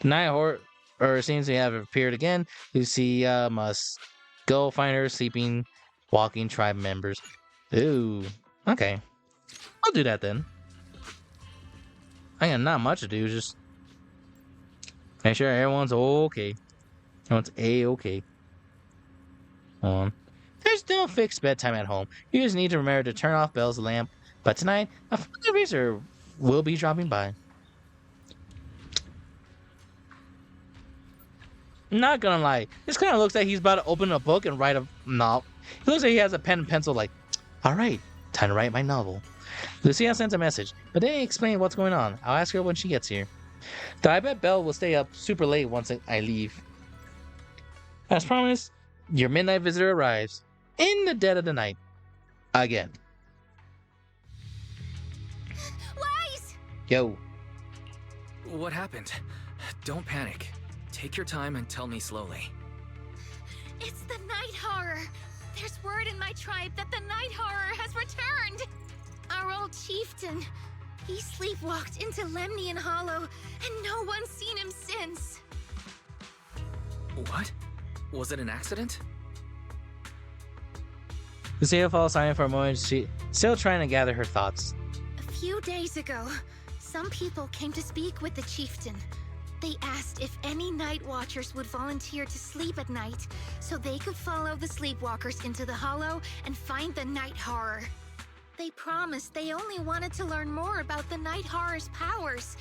The night horror seems to have appeared again. Lucia must go find her sleeping, walking tribe members. Ooh, okay. I'll do that then. I got not much to do, just make sure everyone's okay. Everyone's A-okay. There's no fixed bedtime at home. You just need to remember to turn off Belle's lamp. But tonight, a fundraiser will be dropping by. Not gonna lie, this kind of looks like he's about to open a book and write a novel. He looks like he has a pen and pencil like, all right, time to write my novel. Lucia sends a message, but didn't explain what's going on. I'll ask her when she gets here. Though I bet Belle will stay up super late once I leave. As promised, your midnight visitor arrives in the dead of the night. Again. Wise! Yo. What happened? Don't panic. Take your time and tell me slowly. It's the night horror. There's word in my tribe that the night horror has returned. Our old chieftain. He sleepwalked into Lemnian Hollow, and no one's seen him since. What? Was it an accident? Lucia falls silent for a moment, she still trying to gather her thoughts. A few days ago, some people came to speak with the chieftain. They asked if any night watchers would volunteer to sleep at night so they could follow the sleepwalkers into the hollow and find the night horror. They promised they only wanted to learn more about the night horror's powers,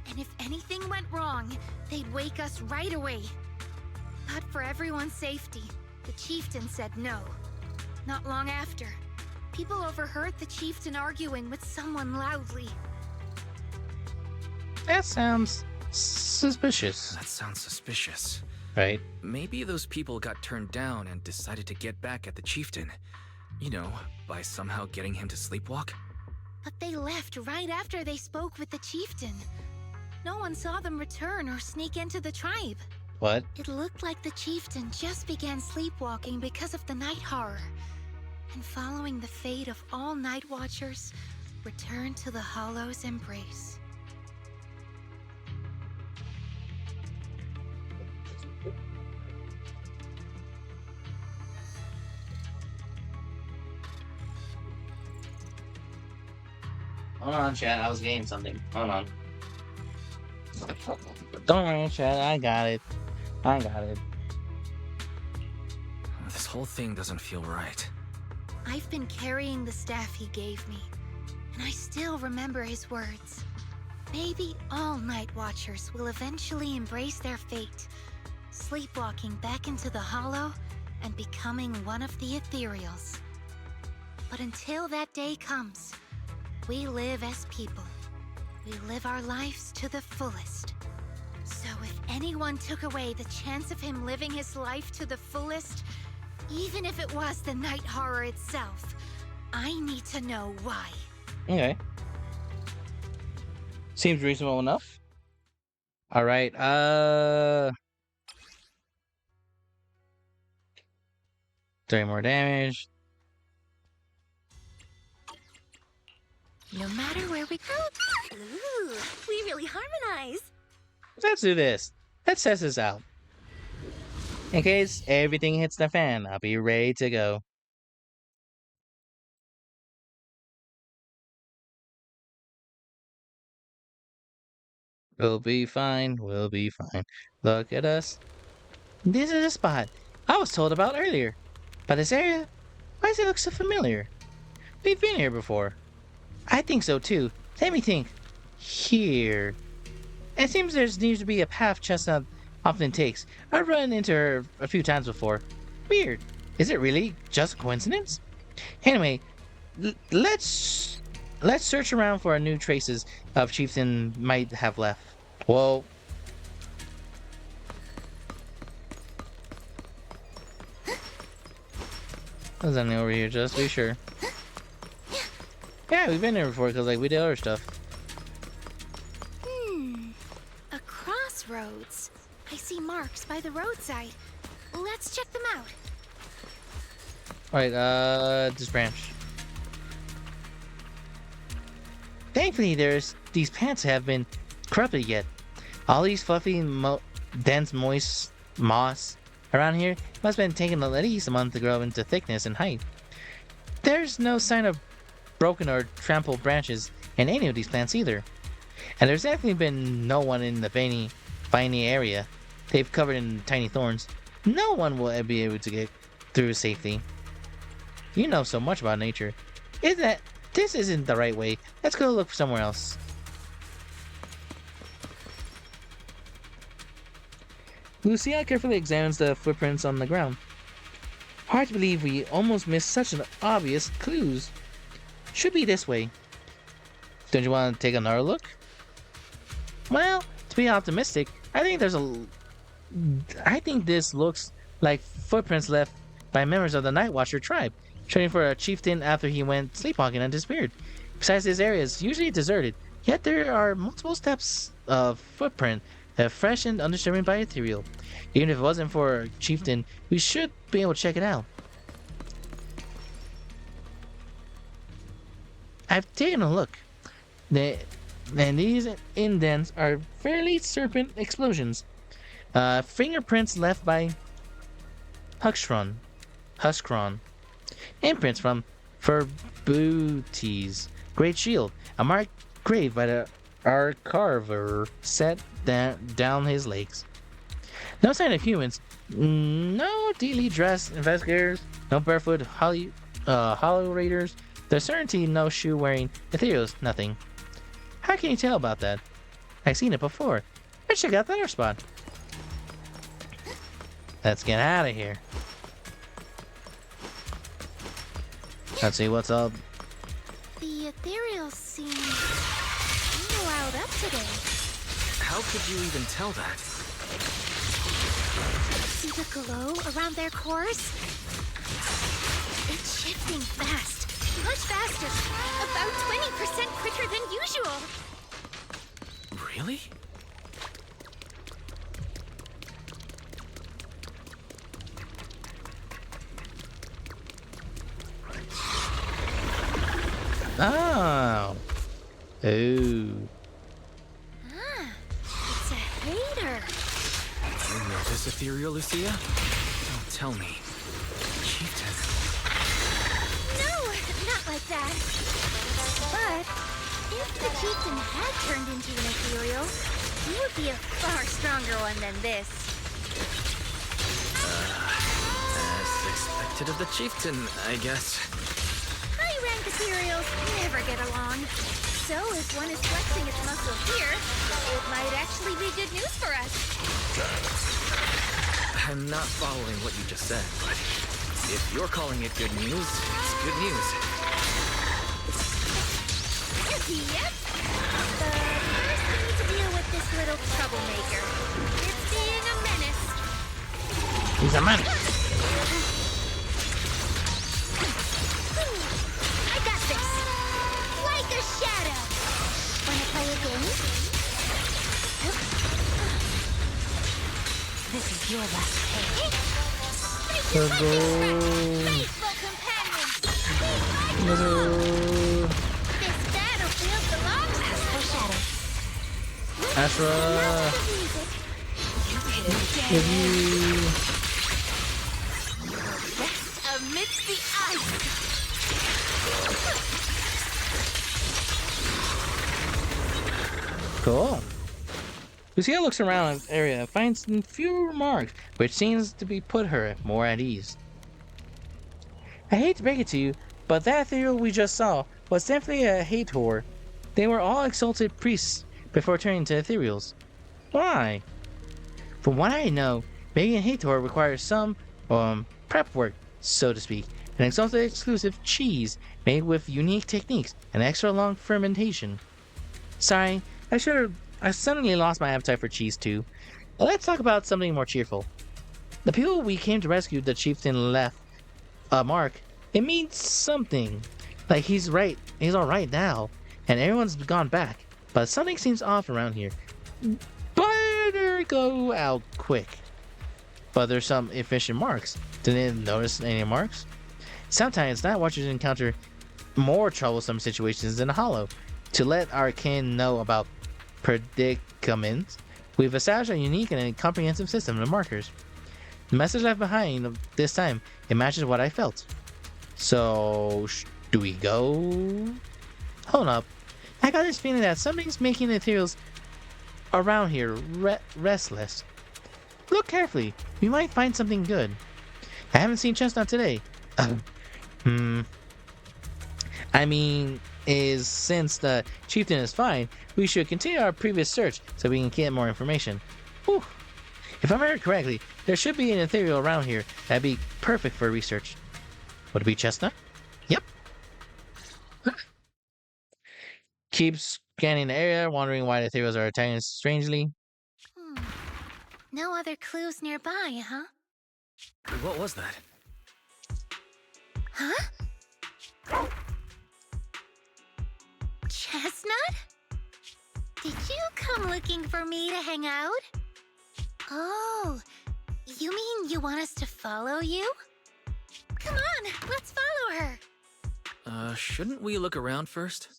and if anything went wrong, they'd wake us right away. But for everyone's safety, the chieftain said no. Not long after, people overheard the chieftain arguing with someone loudly. That sounds suspicious. That sounds suspicious. Right? Maybe those people got turned down and decided to get back at the chieftain. You know, by somehow getting him to sleepwalk. But they left right after they spoke with the chieftain. No one saw them return or sneak into the tribe. What? It looked like the chieftain just began sleepwalking because of the night horror. And following the fate of all night watchers, returned to the Hollow's embrace. Hold on, Chad. I was getting something. Hold on. Don't worry, Chad. I got it. I got it. This whole thing doesn't feel right. I've been carrying the staff he gave me, and I still remember his words. Maybe all night watchers will eventually embrace their fate, sleepwalking back into the hollow and becoming one of the ethereals. But until that day comes, we live as people. We live our lives to the fullest. So if anyone took away the chance of him living his life to the fullest, even if it was the night horror itself, I need to know why. Okay. Seems reasonable enough. All right. 3 more damage. No matter where we go. Ooh, we really harmonize. Let's do this. Let's test this out. In case everything hits the fan, I'll be ready to go. We'll be fine. We'll be fine. Look at us. This is a spot I was told about earlier. But this area, why does it look so familiar? We've been here before. I think so too. Let me think. Here. It seems there needs to be a path Chestnut often takes. I've run into her a few times before. Weird. Is it really just a coincidence? Anyway, let's search around for new traces of Chieftain might have left. Whoa. There's something over here, just be sure. Yeah, we've been here before because we did other stuff. A crossroads. I see marks by the roadside. Let's check them out. Alright, this branch. Thankfully, these pants have been corrupted yet. All these fluffy, dense, moist moss around here must have been taking at least a month to grow into thickness and height. There's no sign of broken or trampled branches in any of these plants either. And there's definitely been no one in the viney area they've covered in tiny thorns. No one will ever be able to get through safely. You know so much about nature. This isn't the right way. Let's go look somewhere else. Lucia carefully examines the footprints on the ground. Hard to believe we almost missed such an obvious clues. Should be this way. Don't you want to take another look? Well, to be optimistic, I think this looks like footprints left by members of the Night Watcher tribe, searching for a chieftain after he went sleepwalking and disappeared. Besides, this area is usually deserted, yet there are multiple steps of footprint that are fresh and undisturbed by ethereal. Even if it wasn't for a chieftain, we should be able to check it out. I've taken a look. And these indents are fairly serpent explosions. Fingerprints left by Huskron. Imprints from Ferbuti's great shield. A mark graved by our carver set down his legs. No sign of humans. No deeply dressed investigators. No barefoot hollow raiders. There's certainly no shoe wearing ethereals. Nothing. How can you tell about that? I've seen it before. Let's check out the other spot. Let's get out of here. Let's see what's up. The ethereals seem riled up today. How could you even tell that? See the glow around their cores? It's shifting fast. Much faster. About 20% quicker than usual. Really? Oh. Ooh. It's a hater. You know this ethereal, Lucia? Don't tell me. Chieftain. No, not like that. But if the chieftain had turned into an ethereal, he would be a far stronger one than this. As expected of the chieftain, I guess. High-rank ethereals never get along. So if one is flexing its muscle here, it might actually be good news for us. I'm not following what you just said, but if you're calling it good news, it's good news. Yep. But first we need to deal with this little troublemaker. It's being a menace. He's a menace. I got this. Like a shadow. Wanna play a game? This is your last chance. Faithful companions. This battlefield belongs to Shadow. Astra. Give Rest amidst the ice. Cool. Lucia looks around the area and finds few remarks, which seems to be put her more at ease. I hate to break it to you, but that ethereal we just saw was definitely a Hator. They were all exalted priests before turning to ethereals. Why? From what I know, making a Hator requires some prep work, so to speak. An exalted exclusive cheese made with unique techniques and extra long fermentation. Sorry, I suddenly lost my appetite for cheese too. Let's talk about something more cheerful. The people we came to rescue the chieftain left a mark. It means something. Like he's alright now, and everyone's gone back. But something seems off around here. Better go out quick. But there's some efficient marks. Did they notice any marks? Sometimes Night Watchers encounter more troublesome situations in the Hollow. To let our kin know about predicaments, We've established a unique and a comprehensive system of markers. The message left behind this time, it matches what I felt. So, do we go? Hold up. I got this feeling that something's making the ethereals around here restless. Look carefully. We might find something good. I haven't seen Chestnut today. Hmm. I mean, is since the chieftain is fine, we should continue our previous search so we can get more information. Whew. If I remember correctly, there should be an ethereal around here that'd be perfect for research. Would it be Chestnut? Yep. Keep scanning the area, wondering why the ethereals are attacking us strangely. Hmm. No other clues nearby, huh? What was that? Huh? Chestnut? Did you come looking for me to hang out? Oh, you mean you want us to follow you? Come on, let's follow her. Shouldn't we look around first?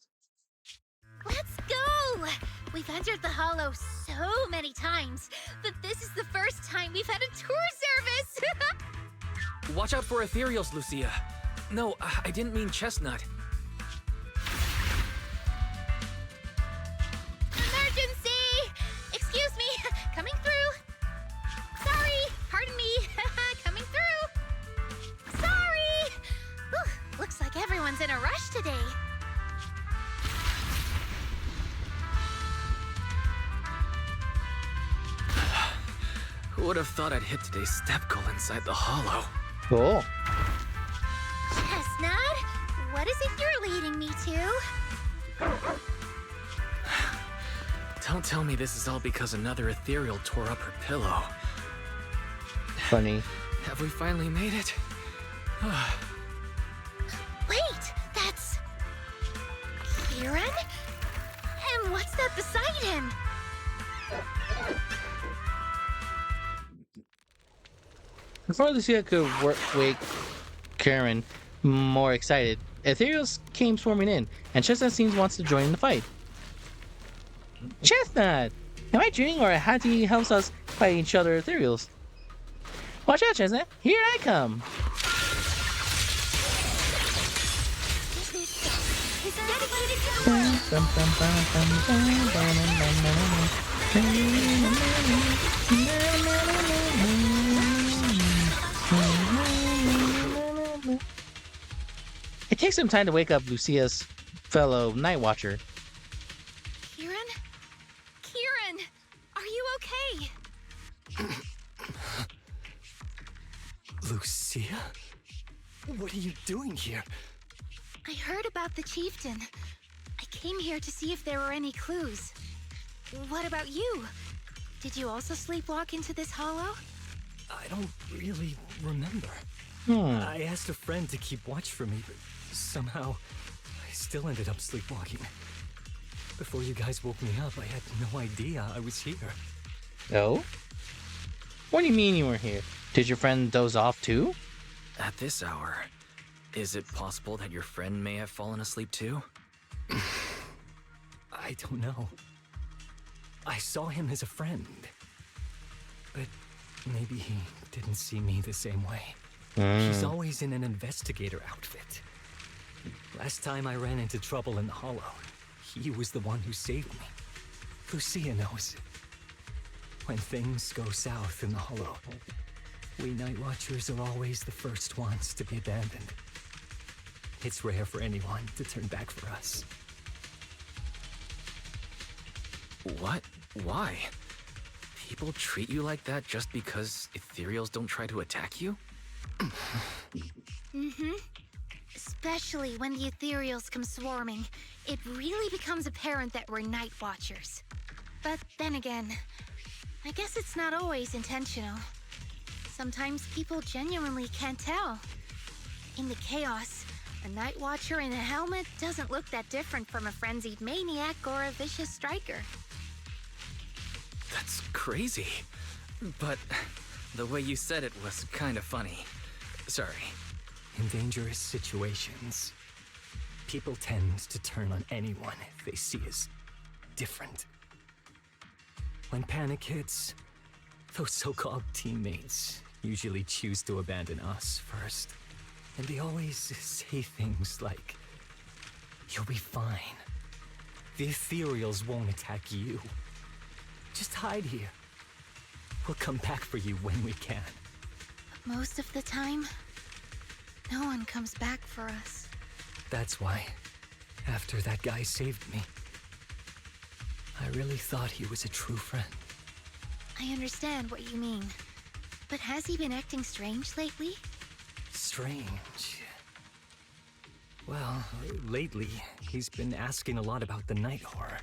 Let's go! We've entered the Hollow so many times, but this is the first time we've had a tour service! Watch out for ethereals, Lucia. No, I didn't mean Chestnut. Emergency! Excuse me, coming through. Sorry, pardon me, coming through. Sorry! Whew, looks like everyone's in a rush today. Who would have thought I'd hit today's step goal inside the Hollow? Cool. Chestnut, what is it you're leading me to? Don't tell me this is all because another ethereal tore up her pillow. Funny. Have we finally made it? Wait, that's... Kieran? And what's that beside him? Before Lucia could wake Karen more excited, ethereals came swarming in, and Chestnut seems wants to join in the fight. Chestnut! Am I dreaming, or had he helps us fight each other ethereals? Watch out, Chestnut! Here I come! Is dedicated to... It takes some time to wake up Lucia's fellow Night Watcher. Kieran? Kieran! Are you okay? Lucia? What are you doing here? I heard about the chieftain. I came here to see if there were any clues. What about you? Did you also sleepwalk into this hollow? I don't really remember. I asked a friend to keep watch for me, but somehow I still ended up sleepwalking. Before you guys woke me up, I had no idea I was here. Oh? What do you mean you were here? Did your friend doze off too? At this hour, is it possible that your friend may have fallen asleep too? I don't know. I saw him as a friend. But maybe he didn't see me the same way. He's always in an investigator outfit. Last time I ran into trouble in the Hollow, he was the one who saved me. Lucia knows. When things go south in the Hollow, we Night Watchers are always the first ones to be abandoned. It's rare for anyone to turn back for us. What? Why? People treat you like that just because ethereals don't try to attack you? Mm-hmm. Especially when the ethereals come swarming, it really becomes apparent that we're Night Watchers. But then again, I guess it's not always intentional. Sometimes people genuinely can't tell. In the chaos, a Night Watcher in a helmet doesn't look that different from a frenzied maniac or a vicious striker. That's crazy. But the way you said it was kind of funny. Sorry. In dangerous situations, people tend to turn on anyone they see as different. When panic hits, those so-called teammates usually choose to abandon us first. And they always say things like, "You'll be fine. The ethereals won't attack you. Just hide here. We'll come back for you when we can." But most of the time, no one comes back for us. That's why, after that guy saved me, I really thought he was a true friend. I understand what you mean. But has he been acting strange lately? Strange. Well, lately, he's been asking a lot about the night horror.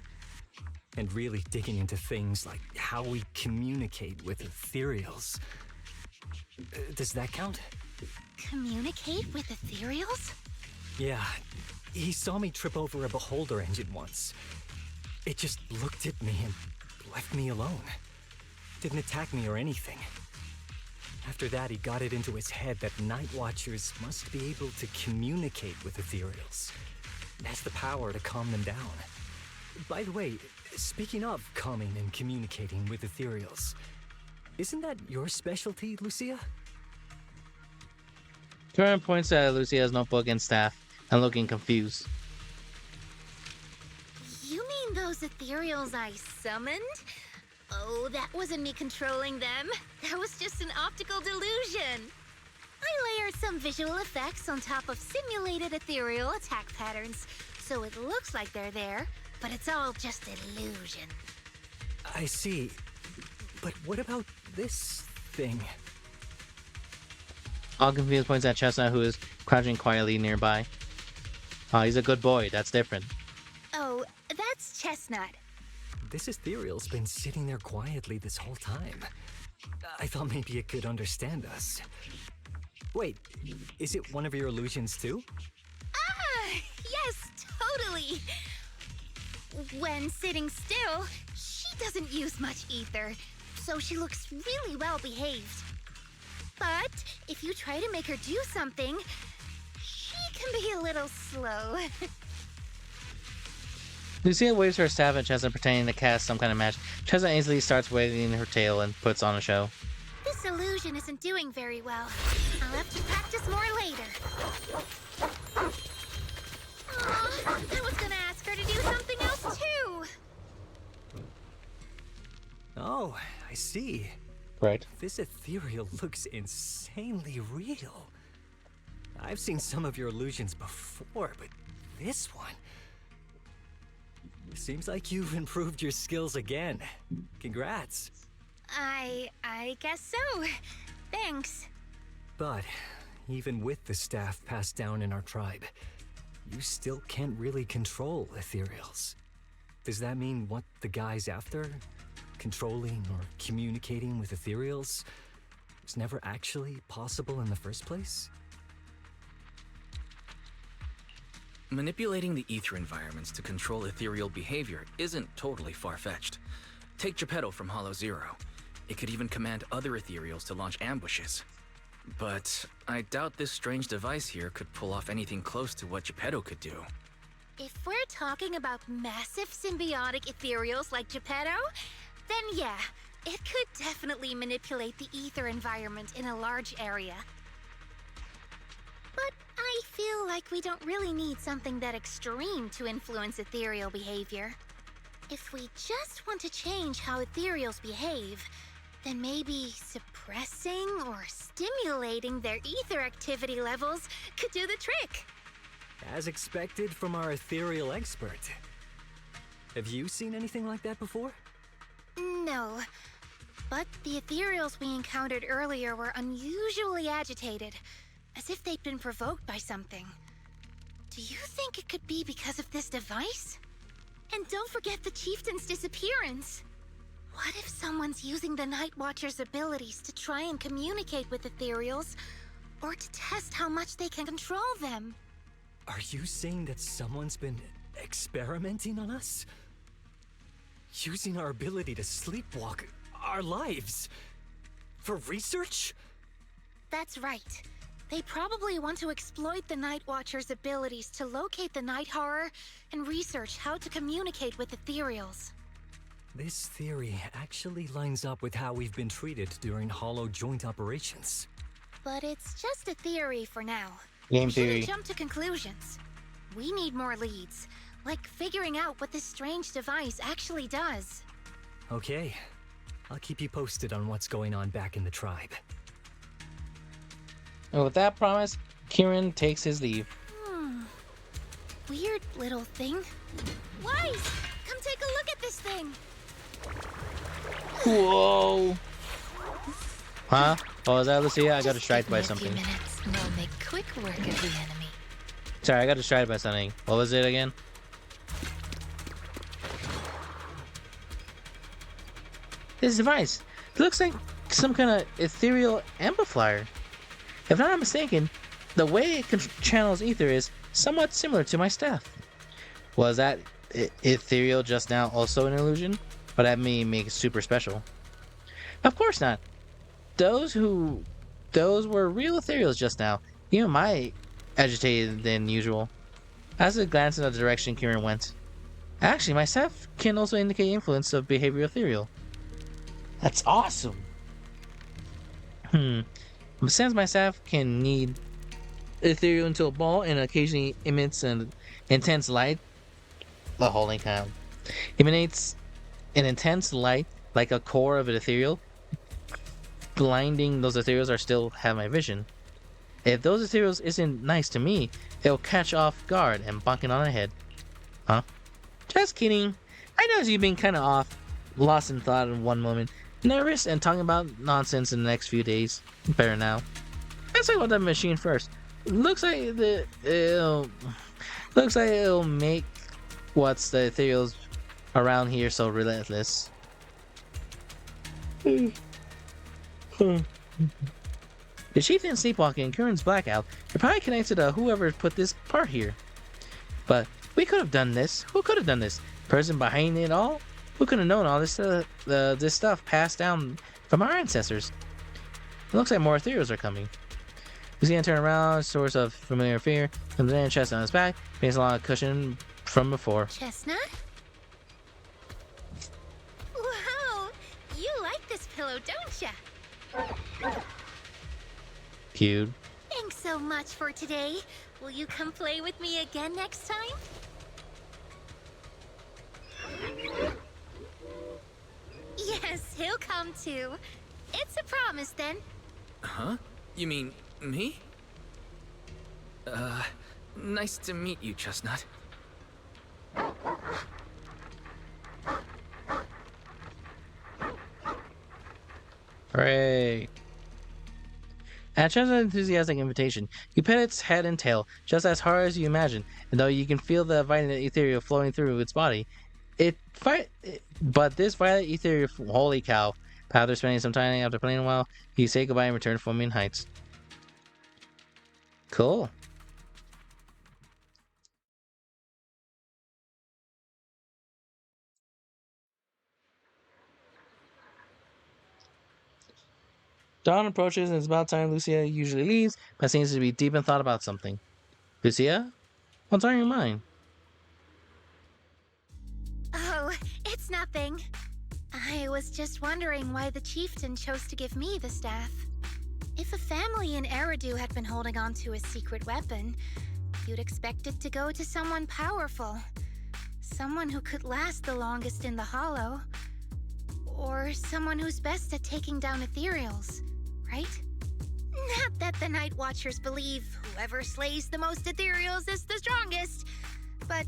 And really digging into things like how we communicate with ethereals. Does that count? Communicate with ethereals? Yeah, he saw me trip over a beholder engine once. It just looked at me and left me alone. Didn't attack me or anything. After that, he got it into his head that Night Watchers must be able to communicate with ethereals. It has the power to calm them down. By the way, speaking of calming and communicating with ethereals, isn't that your specialty, Lucia? Turin points at Lucia's notebook and staff and looking confused. You mean those ethereals I summoned? Oh, that wasn't me controlling them. That was just an optical delusion. I layered some visual effects on top of simulated ethereal attack patterns, so it looks like they're there, but it's all just illusion. I see. But what about this thing? All confused points at Chestnut, who is crouching quietly nearby. Oh, he's a good boy. That's different. Oh, that's Chestnut. This ethereal's been sitting there quietly this whole time. I thought maybe it could understand us. Wait, is it one of your illusions too? Ah, yes, totally. When sitting still, she doesn't use much ether, so she looks really well behaved. But if you try to make her do something, she can be a little slow. Lucia waves her staff at Chestnut, pretending to cast some kind of magic. Chestnut easily starts waving her tail and puts on a show. This illusion isn't doing very well. I'll have to practice more later. Aw, I was gonna ask her to do something else too. Oh, I see. Right. This ethereal looks insanely real. I've seen some of your illusions before, but this one... Seems like you've improved your skills again. Congrats. I guess so. Thanks. But even with the staff passed down in our tribe, you still can't really control ethereals. Does that mean what the guy's after? Controlling or communicating with ethereals was never actually possible in the first place? Manipulating the ether environments to control ethereal behavior isn't totally far-fetched. Take Geppetto from Hollow Zero. It could even command other ethereals to launch ambushes. But I doubt this strange device here could pull off anything close to what Geppetto could do. If we're talking about massive symbiotic ethereals like Geppetto, then yeah, it could definitely manipulate the ether environment in a large area. But I feel like we don't really need something that extreme to influence ethereal behavior. If we just want to change how ethereals behave, then maybe suppressing or stimulating their ether activity levels could do the trick. As expected from our ethereal expert. Have you seen anything like that before? No, but the ethereals we encountered earlier were unusually agitated, as if they'd been provoked by something. Do you think it could be because of this device? And don't forget the chieftain's disappearance. What if someone's using the Night Watcher's abilities to try and communicate with ethereals, or to test how much they can control them? Are you saying that someone's been experimenting on us? Using our ability to sleepwalk our lives? For research? That's right. They probably want to exploit the Night Watcher's abilities to locate the night horror and research how to communicate with ethereals. This theory actually lines up with how we've been treated during Hollow joint operations. But it's just a theory for now. Game We shouldn't theory. jump to conclusions. We need more leads, like figuring out what this strange device actually does. Okay, I'll keep you posted on what's going on back in the tribe. And with that promise, Kieran takes his leave. Weird little thing. Wise! Come take a look at this thing! Whoa! Huh? What was that, Lucia? I got Just distracted give me by a few something. minutes, and I'll make quick work of the enemy. Sorry, I got distracted by something. What was it again? This device. It looks like some kind of ethereal amplifier. If I'm not mistaken, the way it channels ether is somewhat similar to my staff. Was that ethereal just now also an illusion? But that may make it super special. Of course not. Those were real ethereals just now. Even my agitated than usual. As I glanced in the direction Kieran went. Actually, my staff can also indicate influence of behavioral ethereal. That's awesome. Since my staff can need ethereal into a ball and occasionally emits an intense light, the holy cow, emanates an intense light like a core of an ethereal, blinding those ethereals are still have my vision. If those ethereals isn't nice to me, it'll catch off guard and bonk it on the head. Huh? Just kidding. I know you've been kind of off, lost in thought in one moment, nervous and talking about nonsense in the next few days. Better now. Let's talk about that machine first. Looks like it'll make what's the ethereals around here so relentless. The chieftain sleepwalking and Kieran's blackout are probably connected to whoever put this part here. But we could have done this. Who could have done this? Person behind it all? Who could have known all this this stuff passed down from our ancestors? It looks like more ethereals are coming. We see him turn around, source of familiar fear, and the chest on his back, makes a lot of cushion from before. Chestnut? Wow! You like this pillow, don't ya? Cute. Thanks so much for today. Will you come play with me again next time? Yes, he'll come too. It's a promise then. Huh? You mean me? Nice to meet you, Chestnut. Hooray. At Chestnut's enthusiastic invitation, you pet its head and tail just as hard as you imagine, and though you can feel the violet ethereal flowing through its body, but this violet ethereal, holy cow. After spending some time after playing a while, you say goodbye and return to Foaming Heights. Cool. Dawn approaches and it's about time Lucia usually leaves, but seems to be deep in thought about something. Lucia? What's on your mind? Oh, it's nothing. I was just wondering why the chieftain chose to give me the staff. If a family in Eridu had been holding on to a secret weapon, you'd expect it to go to someone powerful. Someone who could last the longest in the Hollow. Or someone who's best at taking down ethereals, right? Not that the Night Watchers believe whoever slays the most ethereals is the strongest, but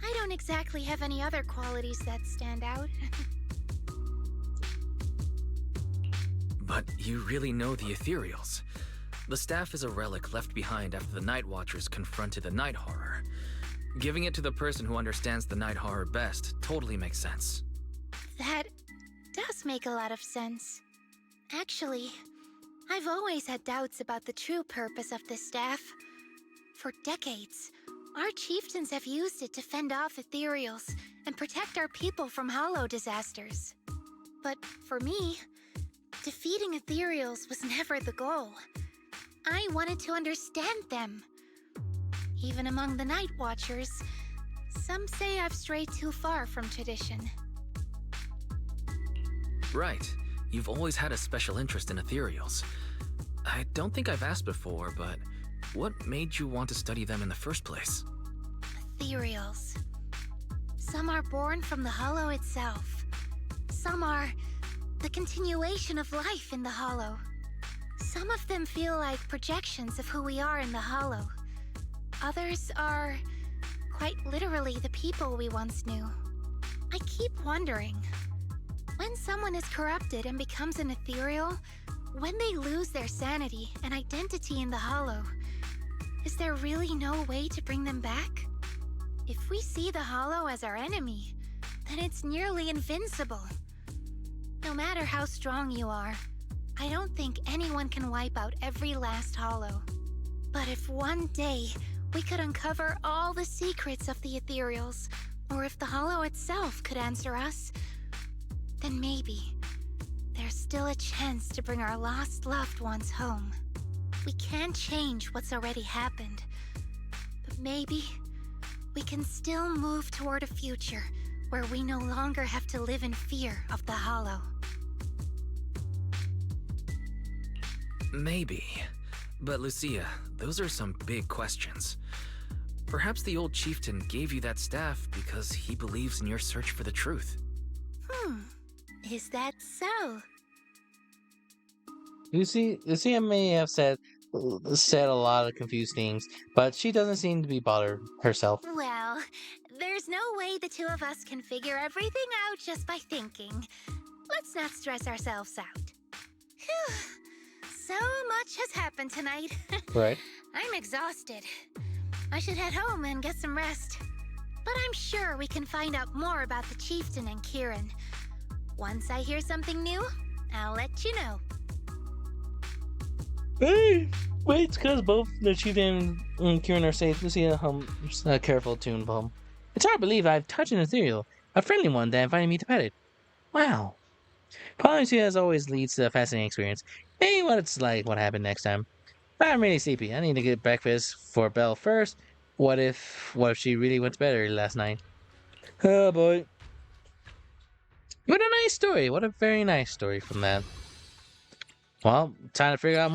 I don't exactly have any other qualities that stand out. But you really know the ethereals. The staff is a relic left behind after the Night Watchers confronted the Night Horror. Giving it to the person who understands the Night Horror best totally makes sense. That does make a lot of sense. Actually, I've always had doubts about the true purpose of this staff. For decades, our chieftains have used it to fend off ethereals and protect our people from hollow disasters. But for me, defeating ethereals was never the goal. I wanted to understand them. Even among the Night Watchers, some say I've strayed too far from tradition. Right. You've always had a special interest in ethereals. I don't think I've asked before, but what made you want to study them in the first place? Ethereals. Some are born from the hollow itself. Some are the continuation of life in the hollow. Some of them feel like projections of who we are in the hollow. Others are quite literally the people we once knew. I keep wondering, when someone is corrupted and becomes an ethereal, when they lose their sanity and identity in the hollow, is there really no way to bring them back? If we see the hollow as our enemy, then it's nearly invincible. No matter how strong you are, I don't think anyone can wipe out every last hollow. But if one day we could uncover all the secrets of the ethereals, or if the hollow itself could answer us, then maybe there's still a chance to bring our lost loved ones home. We can't change what's already happened, but maybe we can still move toward a future where we no longer have to live in fear of the hollow. Maybe. But Lucia, those are some big questions. Perhaps the old chieftain gave you that staff because he believes in your search for the truth. Is that so? Lucia may have said a lot of confused things, but she doesn't seem to be bothered herself. Well, there's no way the two of us can figure everything out just by thinking. Let's not stress ourselves out. Phew. So much has happened tonight. Right. I'm exhausted. I should head home and get some rest. But I'm sure we can find out more about the chieftain and Kieran. Once I hear something new, I'll let you know. Hey, wait, because both the chieftain and Kieran are safe. Lucia hums a careful tune home. It's hard to believe I've touched an ethereal, a friendly one that invited me to pet it. Wow. Following Lucia as always leads to a fascinating experience. Maybe what happened next time. But I'm really sleepy. I need to get breakfast for Belle first. What if she really went to bed early last night? Oh boy. What a nice story. What a very nice story from that. Well, time to figure out